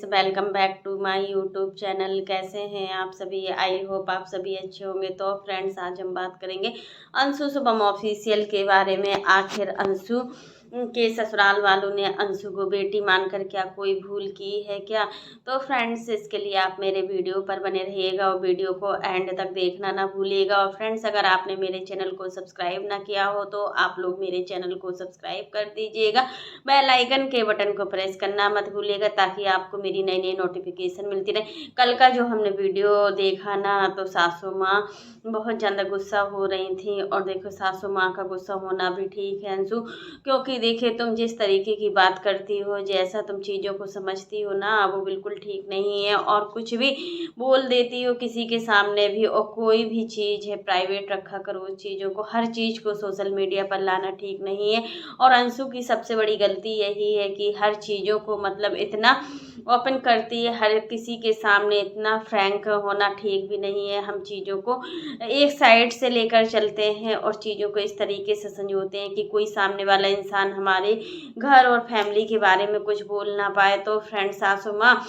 Welcome back to my YouTube channel. कैसे हैं आप सभी? आई होप आप सभी अच्छे होंगे। तो फ्रेंड्स, आज हम बात करेंगे अंशु शुभम ऑफिशियल के बारे में। आखिर अंशु के ससुराल वालों ने अंशु को बेटी मानकर क्या कोई भूल की है क्या? तो फ्रेंड्स, इसके लिए आप मेरे वीडियो पर बने रहिएगा और वीडियो को एंड तक देखना ना भूलिएगा। और फ्रेंड्स, अगर आपने मेरे चैनल को सब्सक्राइब ना किया हो तो आप लोग मेरे चैनल को सब्सक्राइब कर दीजिएगा। बेल आइकन के बटन को प्रेस करना मत भूलिएगा ताकि आपको मेरी नई नई नोटिफिकेशन मिलती रहे। कल का जो हमने वीडियो देखा ना, तो सासू माँ बहुत ज़्यादा गुस्सा हो रही थी। और देखो, सासू माँ का गुस्सा होना भी ठीक है अंशु, क्योंकि देखिए तुम जिस तरीके की बात करती हो, जैसा तुम चीज़ों को समझती हो ना, वो बिल्कुल ठीक नहीं है। और कुछ भी बोल देती हो किसी के सामने भी, और कोई भी चीज़ है प्राइवेट रखा करो उस चीज़ों को। हर चीज़ को सोशल मीडिया पर लाना ठीक नहीं है। और अंशु की सबसे बड़ी गलती यही है कि हर चीज़ों को मतलब इतना ओपन करती है, हर किसी के सामने इतना फ्रैंक होना ठीक भी नहीं है। हम चीज़ों को एक साइड से लेकर चलते हैं और चीज़ों को इस तरीके से संजोते हैं कि कोई सामने वाला इंसान हमारे घर और फैमिली के बारे में कुछ बोल ना पाए। तो फ्रेंड्स, सासू माँ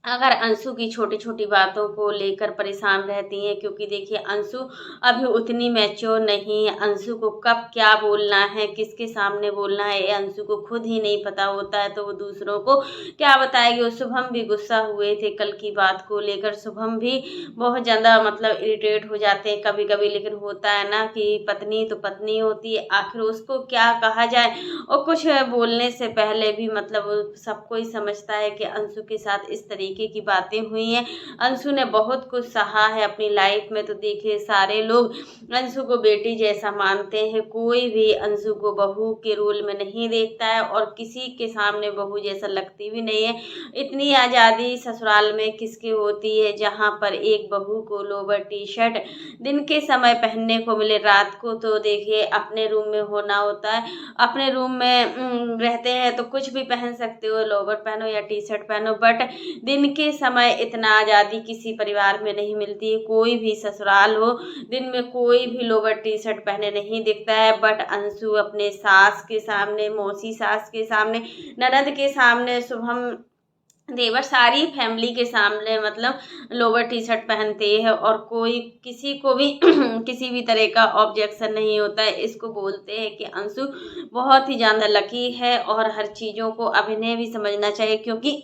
अगर अंशु की छोटी छोटी बातों को लेकर परेशान रहती हैं, क्योंकि देखिए अंशु अभी उतनी मैच्योर नहीं है। अंशु को कब क्या बोलना है, किसके सामने बोलना है, ये अंशु को खुद ही नहीं पता होता है, तो वो दूसरों को क्या बताएगी। और शुभम भी गुस्सा हुए थे कल की बात को लेकर। शुभम भी बहुत ज़्यादा मतलब इरिटेट हो जाते हैं कभी कभी, लेकिन होता है ना कि पत्नी तो पत्नी होती है, आखिर उसको क्या कहा जाए। और कुछ बोलने से पहले भी मतलब वो सब कोई समझता है कि अंशु के साथ इस तरीके की बातें हुई हैं। अंशु ने बहुत कुछ सहा है अपनी लाइफ में। तो देखिए, सारे लोग अंशु को बेटी जैसा मानते हैं, कोई भी अंशु को बहू के रोल में नहीं देखता है और किसी के सामने बहू जैसा लगती भी नहीं है। इतनी आज़ादी ससुराल में किसकी होती है, जहाँ पर एक बहू को लोवर टी शर्ट दिन के समय पहनने को मिले, रात को तो देखिए अपने रूम में होना होता है। अपने रूम में रहते हैं तो कुछ भी पहन सकते हो, लोवर पहनो या टी शर्ट पहनो, बट दिन के समय इतना आज़ादी किसी परिवार में नहीं मिलती है। कोई भी ससुराल हो, दिन में कोई भी लोवर टी शर्ट पहने नहीं दिखता है, बट अंशु अपने सास के सामने, मौसी सास के सामने, ननद के सामने, शुभम देवर, सारी फैमिली के सामने मतलब लोवर टी शर्ट पहनते हैं और कोई किसी को भी किसी भी तरह का ऑब्जेक्शन नहीं होता है। इसको बोलते हैं कि अंशु बहुत ही ज़्यादा लकी है। और हर चीज़ों को अभिनय भी समझना चाहिए, क्योंकि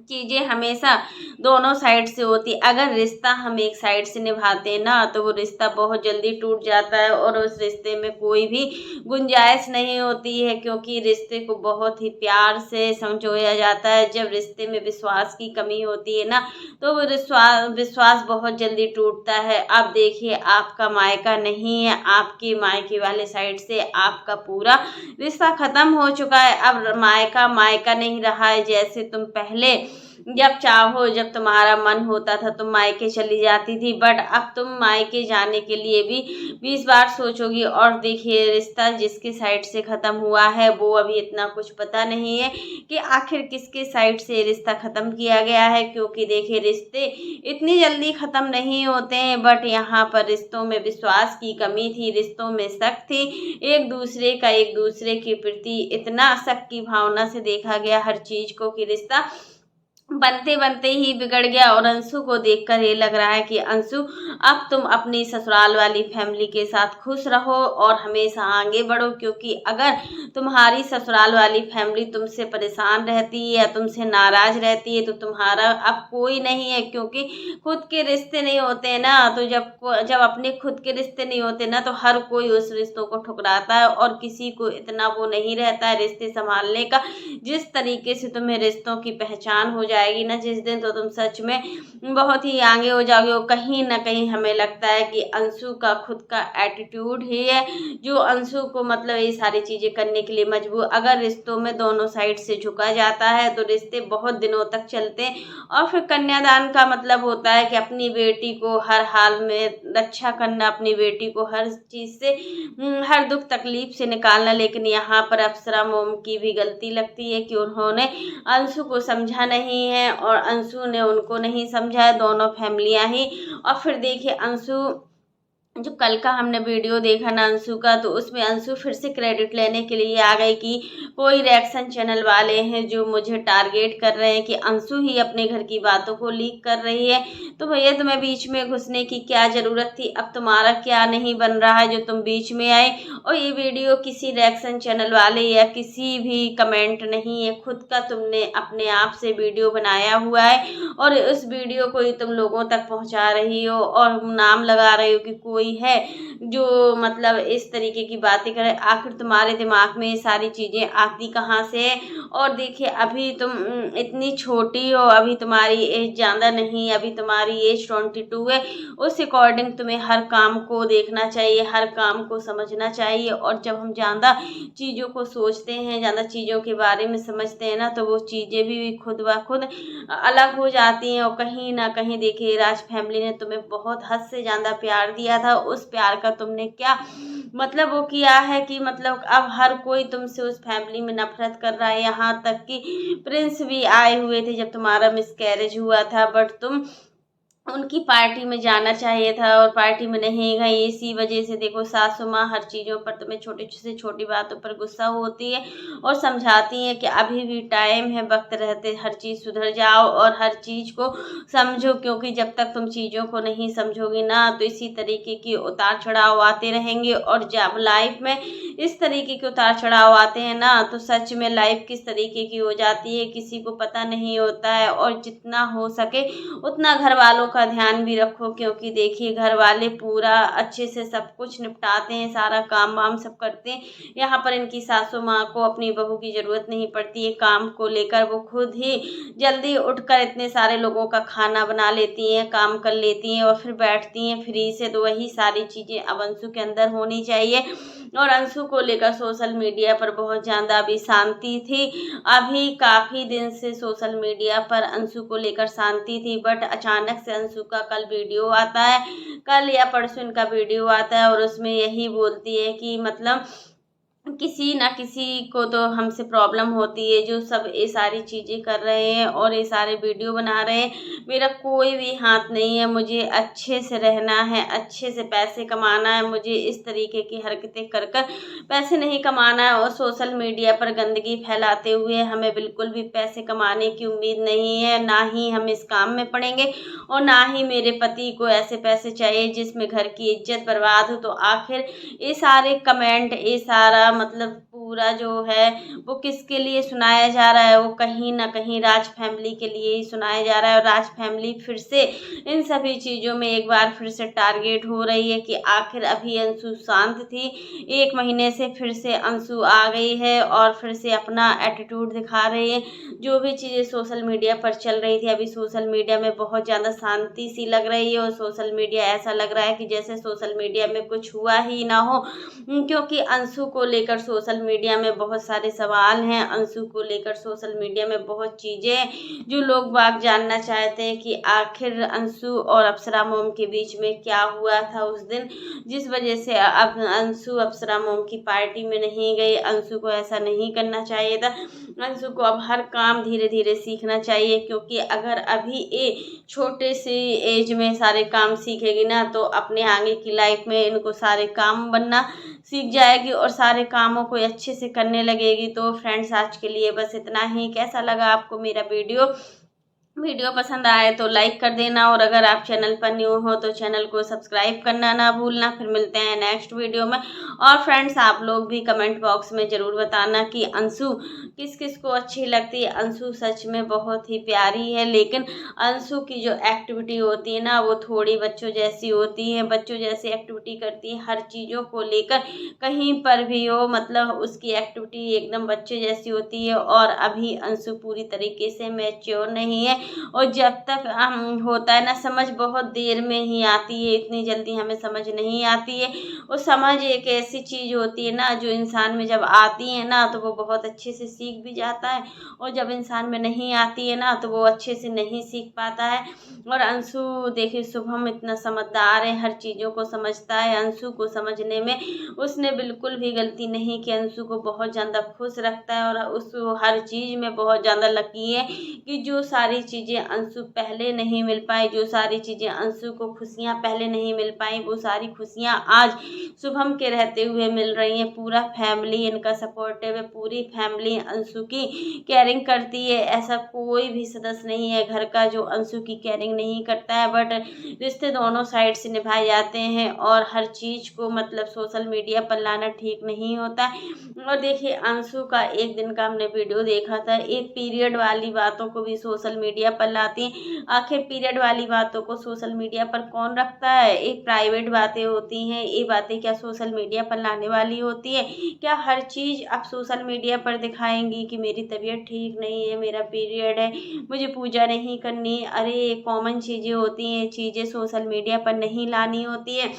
चीज़ें हमेशा दोनों साइड से होती। अगर रिश्ता हम एक साइड से निभाते हैं ना, तो वो रिश्ता बहुत जल्दी टूट जाता है और उस रिश्ते में कोई भी गुंजाइश नहीं होती है, क्योंकि रिश्ते को बहुत ही प्यार से समझाया जाता है। जब रिश्ते में विश्वास की कमी होती है ना, तो वो विश्वास बहुत जल्दी टूटता है। अब देखिए, आपका मायका नहीं है, आपके मायके वाले साइड से आपका पूरा रिश्ता खत्म हो चुका है। अब मायका मायका नहीं रहा है। जैसे तुम पहले जब चाहो, जब तुम्हारा मन होता था तुम मायके चली जाती थी, बट अब तुम मायके जाने के लिए भी 20 बार सोचोगी। और देखिए, रिश्ता जिसके साइड से ख़त्म हुआ है वो अभी इतना कुछ पता नहीं है कि आखिर किसके साइड से रिश्ता ख़त्म किया गया है, क्योंकि देखिए रिश्ते इतनी जल्दी ख़त्म नहीं होते हैं। बट यहाँ पर रिश्तों में विश्वास की कमी थी, रिश्तों में शक थी, एक दूसरे का एक दूसरे के प्रति इतना शक की भावना से देखा गया हर चीज़ को कि रिश्ता बनते बनते ही बिगड़ गया। और अंशु को देखकर ये लग रहा है कि अंशु, अब तुम अपनी ससुराल वाली फैमिली के साथ खुश रहो और हमेशा आगे बढ़ो, क्योंकि अगर तुम्हारी ससुराल वाली फैमिली तुमसे परेशान रहती है या तुमसे नाराज रहती है तो तुम्हारा अब कोई नहीं है। क्योंकि खुद के रिश्ते नहीं होते हैं ना, तो जब अपने खुद के रिश्ते नहीं होते ना, तो हर कोई उस रिश्तों को ठुकराता है और किसी को इतना वो नहीं रहता है रिश्ते संभालने का। जिस तरीके से तुम्हें रिश्तों की पहचान हो जाएगी ना जिस दिन, तो तुम सच में बहुत ही आगे हो जाओगे। और कहीं ना कहीं हमें लगता है कि अंशु का खुद का एटीट्यूड ही है जो अंशु को मतलब ये सारी चीज़ें करने के लिए मजबूर। अगर रिश्तों में दोनों साइड से झुका जाता है तो रिश्ते बहुत दिनों तक चलते हैं। और फिर कन्यादान का मतलब होता है कि अपनी बेटी को हर हाल में रक्षा करना, अपनी बेटी को हर चीज़ से हर दुख तकलीफ से निकालना। लेकिन यहाँ पर अप्सरा मोम की भी गलती लगती है कि उन्होंने अंशु को समझा नहीं है और अंशु ने उनको नहीं समझा है, दोनों फैमिलियां ही। और फिर देखिए, अंशु जो कल का हमने वीडियो देखा ना अंशु का, तो उसमें अंशु फिर से क्रेडिट लेने के लिए आ गई कि कोई रिएक्शन चैनल वाले हैं जो मुझे टारगेट कर रहे हैं कि अंशु ही अपने घर की बातों को लीक कर रही है। तो भैया तुम्हें बीच में घुसने की क्या ज़रूरत थी? अब तुम्हारा क्या नहीं बन रहा है जो तुम बीच में आए? और ये वीडियो किसी रिएक्शन चैनल वाले या किसी भी कमेंट नहीं है, खुद का तुमने अपने आप से वीडियो बनाया हुआ है और उस वीडियो को ही तुम लोगों तक पहुंचा रही हो और नाम लगा रही हो कि कोई है जो मतलब इस तरीके की बातें करे। आखिर तुम्हारे दिमाग में ये सारी चीज़ें आती कहाँ से है? और देखिए अभी तुम इतनी छोटी हो, अभी तुम्हारी एज ज़्यादा नहीं, अभी तुम्हारी एज 22 है। उस अकॉर्डिंग तुम्हें हर काम को देखना चाहिए, हर काम को समझना चाहिए। और जब हम ज़्यादा चीज़ों को सोचते हैं, ज़्यादा चीज़ों के बारे में समझते हैं ना, तो वो चीज़ें भी खुद ब खुद अलग हो जाती हैं। और कहीं ना कहीं देखिए राज फैमिली ने तुम्हें बहुत हद से ज़्यादा प्यार दिया था, उस प्यार का तुमने क्या मतलब वो किया है कि मतलब अब हर कोई तुमसे उस फैमिली में नफरत कर रहा है। यहाँ तक कि प्रिंस भी आए हुए थे जब तुम्हारा मिसकैरेज हुआ था, बट तुम उनकी पार्टी में जाना चाहिए था और पार्टी में नहीं गई। इसी वजह से देखो सासू माँ हर चीज़ों पर तुम्हें छोटी से छोटी बातों पर गुस्सा होती है और समझाती है कि अभी भी टाइम है, वक्त रहते हर चीज़ सुधर जाओ और हर चीज़ को समझो। क्योंकि जब तक तुम चीज़ों को नहीं समझोगी ना, तो इसी तरीके की उतार चढ़ाव आते रहेंगे। और जब लाइफ में इस तरीके के उतार चढ़ाव आते हैं ना, तो सच में लाइफ किस तरीके की हो जाती है किसी को पता नहीं होता है। और जितना हो सके उतना घर वालों का ध्यान भी रखो, क्योंकि देखिए घर वाले पूरा अच्छे से सब कुछ निपटाते हैं, सारा काम वाम सब करते हैं। यहाँ पर इनकी सासू माँ को अपनी बहू की ज़रूरत नहीं पड़ती है काम को लेकर, वो खुद ही जल्दी उठकर इतने सारे लोगों का खाना बना लेती हैं, काम कर लेती हैं और फिर बैठती हैं फ्री से। तो वही सारी चीज़ें अब अंशु के अंदर होनी चाहिए। और अंशु को लेकर सोशल मीडिया पर बहुत ज़्यादा अभी शांति थी, अभी काफ़ी दिन से सोशल मीडिया पर अंशु को लेकर शांति थी। बट अचानक से अंशु का कल वीडियो आता है, कल या परसों इनका वीडियो आता है और उसमें यही बोलती है कि मतलब किसी ना किसी को तो हमसे प्रॉब्लम होती है, जो सब ये सारी चीज़ें कर रहे हैं और ये सारे वीडियो बना रहे हैं। मेरा कोई भी हाथ नहीं है, मुझे अच्छे से रहना है, अच्छे से पैसे कमाना है, मुझे इस तरीके की हरकतें कर कर पैसे नहीं कमाना है। और सोशल मीडिया पर गंदगी फैलाते हुए हमें बिल्कुल भी पैसे कमाने की उम्मीद नहीं है, ना ही हम इस काम में पड़ेंगे और ना ही मेरे पति को ऐसे पैसे चाहिए जिसमें घर की इज्जत बर्बाद हो। तो आखिर ये सारे कमेंट, ये सारा मतलब पूरा जो है वो किसके लिए सुनाया जा रहा है? वो कहीं ना कहीं राज फैमिली के लिए ही सुनाया जा रहा है। और राज फैमिली फिर से इन सभी चीज़ों में एक बार फिर से टारगेट हो रही है कि आखिर अभी अंशु शांत थी, 1 महीने से फिर से अंशु आ गई है और फिर से अपना एटीट्यूड दिखा रही है। जो भी चीज़ें सोशल मीडिया पर चल रही थी, अभी सोशल मीडिया में बहुत ज़्यादा शांति सी लग रही है और सोशल मीडिया ऐसा लग रहा है कि जैसे सोशल मीडिया में कुछ हुआ ही ना हो। क्योंकि अंशु को लेकर सोशल मीडिया में बहुत सारे सवाल हैं, अंशु को लेकर सोशल मीडिया में बहुत चीज़ें हैं जो लोग बाग जानना चाहते हैं कि आखिर अंशु और अप्सरा मोम के बीच में क्या हुआ था उस दिन, जिस वजह से अब अंशु अप्सरा मोम की पार्टी में नहीं गई। अंशु को ऐसा नहीं करना चाहिए था, अंशु को अब हर काम धीरे धीरे सीखना चाहिए। क्योंकि अगर अभी ये छोटे से एज में सारे काम सीखेगी ना, तो अपने आगे की लाइफ में इनको सारे काम बनना सीख जाएगी और सारे कामों को अच्छे से करने लगेगी। तो फ्रेंड्स आज के लिए बस इतना ही। कैसा लगा आपको मेरा वीडियो पसंद आए तो लाइक कर देना और अगर आप चैनल पर न्यू हो तो चैनल को सब्सक्राइब करना ना भूलना। फिर मिलते हैं नेक्स्ट वीडियो में। और फ्रेंड्स आप लोग भी कमेंट बॉक्स में ज़रूर बताना कि अंशु किस किस को अच्छी लगती है। अंशु सच में बहुत ही प्यारी है, लेकिन अंशु की जो एक्टिविटी होती है ना, वो थोड़ी बच्चों जैसी होती है, बच्चों जैसी एक्टिविटी करती है हर चीज़ों को लेकर, कहीं पर भी हो मतलब उसकी एक्टिविटी एकदम बच्चे जैसी होती है। और अभी अंशु पूरी तरीके से मैच्योर नहीं है और जब तक होता है ना समझ, बहुत देर में ही आती है, इतनी जल्दी हमें समझ नहीं आती है। और समझ एक ऐसी चीज़ होती है ना जो इंसान में जब आती है ना तो वो बहुत अच्छे से सीख भी जाता है, और जब इंसान में नहीं आती है ना तो वो अच्छे से नहीं सीख पाता है। और अंशु देखिए शुभम इतना समझदार है, हर चीज़ों को समझता है। अंशु को समझने में उसने बिल्कुल भी गलती नहीं की, अंशु को बहुत ज़्यादा खुश रखता है और उसको हर चीज़ में बहुत ज़्यादा लकी है कि जो सारी चीज़ें अंशु पहले नहीं मिल पाई, जो सारी चीज़ें अंशु को खुशियाँ पहले नहीं मिल पाई, वो सारी खुशियाँ आज शुभम के रहते हुए मिल रही हैं। पूरा फैमिली इनका सपोर्टिव है, पूरी फैमिली अंशु की केयरिंग करती है। ऐसा कोई भी सदस्य नहीं है घर का जो अंशु की केयरिंग नहीं करता है। बट रिश्ते दोनों साइड से निभाए जाते हैं और हर चीज़ को मतलब सोशल मीडिया पर लाना ठीक नहीं होता है। और देखिए अंशु का एक दिन का हमने वीडियो देखा था, एक पीरियड वाली बातों को भी सोशल मीडिया पर लाती हैं। आखिर पीरियड वाली बातों को सोशल मीडिया पर कौन रखता है? एक प्राइवेट बातें होती हैं, ये बातें क्या सोशल मीडिया पर लाने वाली होती है? क्या हर चीज़ आप सोशल मीडिया पर दिखाएंगी कि मेरी तबीयत ठीक नहीं है, मेरा पीरियड है, मुझे पूजा नहीं करनी? अरे कॉमन चीज़ें होती हैं, चीज़ें सोशल मीडिया पर नहीं लानी होती है।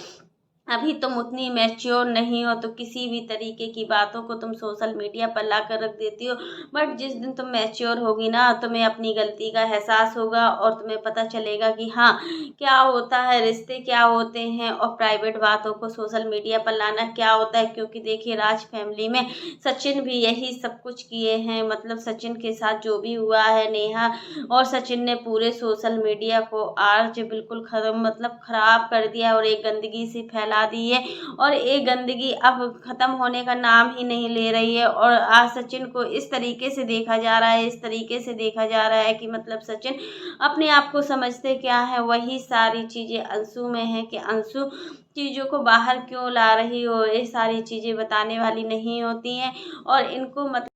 अभी तुम उतनी मैच्योर नहीं हो तो किसी भी तरीके की बातों को तुम सोशल मीडिया पर ला कर रख देती हो। बट जिस दिन तुम मैच्योर होगी ना, तुम्हें अपनी गलती का एहसास होगा और तुम्हें पता चलेगा कि हाँ क्या होता है, रिश्ते क्या होते हैं और प्राइवेट बातों को सोशल मीडिया पर लाना क्या होता है। क्योंकि देखिए राज फैमिली में सचिन भी यही सब कुछ किए हैं। मतलब सचिन के साथ जो भी हुआ है, नेहा और सचिन ने पूरे सोशल मीडिया को आज बिल्कुल मतलब खराब कर दिया और एक गंदगी से फैला दी है। और ये गंदगी अब खत्म होने का नाम ही नहीं ले रही है। और आज सचिन को इस तरीके से देखा जा रहा है, इस तरीके से देखा जा रहा है कि मतलब सचिन अपने आप को समझते क्या है। वही सारी चीज़ें अंशु में है कि अंशु चीज़ों को बाहर क्यों ला रही हो, ये सारी चीज़ें बताने वाली नहीं होती हैं। और इनको मतलब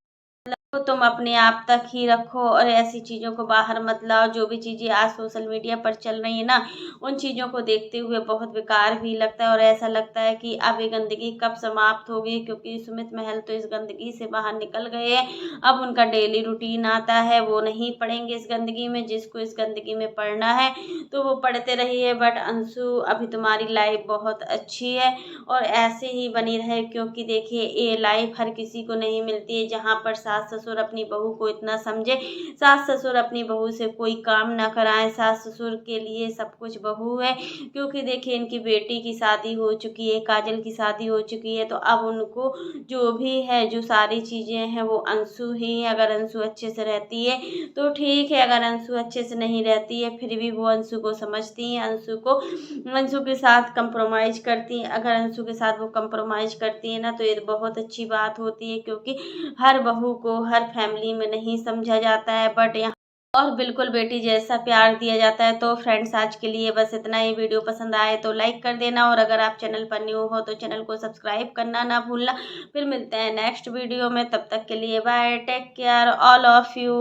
तो तुम अपने आप तक ही रखो और ऐसी चीज़ों को बाहर मत लाओ। जो भी चीज़ें आज सोशल मीडिया पर चल रही है ना, उन चीज़ों को देखते हुए बहुत बेकार भी लगता है और ऐसा लगता है कि अब ये गंदगी कब समाप्त होगी। क्योंकि सुमित महल तो इस गंदगी से बाहर निकल गए हैं। अब उनका डेली रूटीन आता है, वो नहीं पड़ेंगे इस गंदगी में। जिसको इस गंदगी में पड़ना है तो वो पढ़ते रहिए। बट अंशु अभी तुम्हारी लाइफ बहुत अच्छी है और ऐसे ही बनी रहे। क्योंकि देखिए ये लाइफ हर किसी को नहीं मिलती है जहाँ पर सास ससुर अपनी बहू को इतना समझे, सास ससुर अपनी बहू से कोई काम ना कराएं। सास ससुर के लिए सब कुछ बहू है। क्योंकि देखिए इनकी बेटी की शादी हो चुकी है, काजल की शादी हो चुकी है, तो अब उनको जो भी है, जो सारी चीज़ें हैं वो अंशु ही है। अगर अंशु अच्छे से रहती है तो ठीक है, अगर अंशु अच्छे से नहीं रहती है फिर भी वो अंशु को समझती हैं, अंशु के साथ कंप्रोमाइज़ करती हैं। अगर अंशु के साथ वो कंप्रोमाइज़ करती है ना तो ये बहुत अच्छी बात होती है। क्योंकि हर बहू को हर फैमिली में नहीं समझा जाता है, बट यहाँ और बिल्कुल बेटी जैसा प्यार दिया जाता है। तो फ्रेंड्स आज के लिए बस इतना ही। वीडियो पसंद आए तो लाइक कर देना और अगर आप चैनल पर न्यू हो तो चैनल को सब्सक्राइब करना ना भूलना। फिर मिलते हैं नेक्स्ट वीडियो में, तब तक के लिए bye, take care all of you.